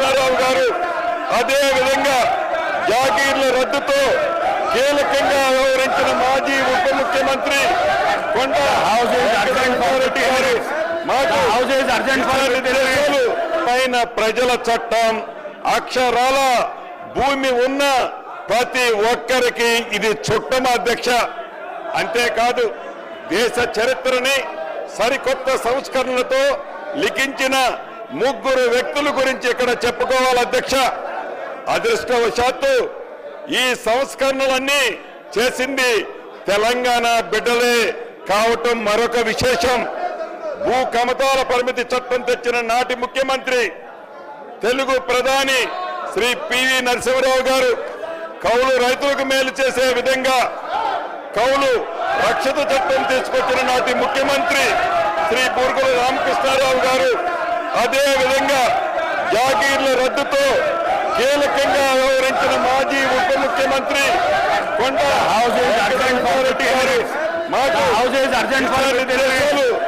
రామకృష్ణారావు గారు అదే విధంగా జాగీర్ల రద్దుతో కీలకంగా వ్యవహరించిన మాజీ ఉప ముఖ్యమంత్రి కొండ రెడ్డి గారు మాకు పైన ప్రజల చట్టం అక్షరాల భూమి ఉన్న ప్రతి ఒక్కరికి ఇది చుట్టం అధ్యక్ష. అంతేకాదు దేశ చరిత్రని సరికొత్త సంస్కరణలతో లిఖించిన ముగ్గురు వ్యక్తుల గురించి ఇక్కడ చెప్పుకోవాలి అధ్యక్ష. అదృష్టవశాత్తు ఈ సంస్కరణలన్నీ చేసింది తెలంగాణ బిడ్డలే కావటం మరొక విశేషం. భూ కమతాల పరిమితి చట్టం తెచ్చిన నాటి ముఖ్యమంత్రి తెలుగు ప్రధాని శ్రీ పివి నరసింహరావు గారు కౌలు రైతులకు మేలు చేసే విధంగా కౌలు రక్షిత చట్టం తీసుకొచ్చిన నాటి ముఖ్యమంత్రి శ్రీ బూర్గుల రామకృష్ణారావు గారు అదే విధంగా జాగీర్ల రద్దుతో కీలకంగా వ్యవహరించిన మాజీ ఉప ముఖ్యమంత్రి కొండ రెడ్డి గారు మాకు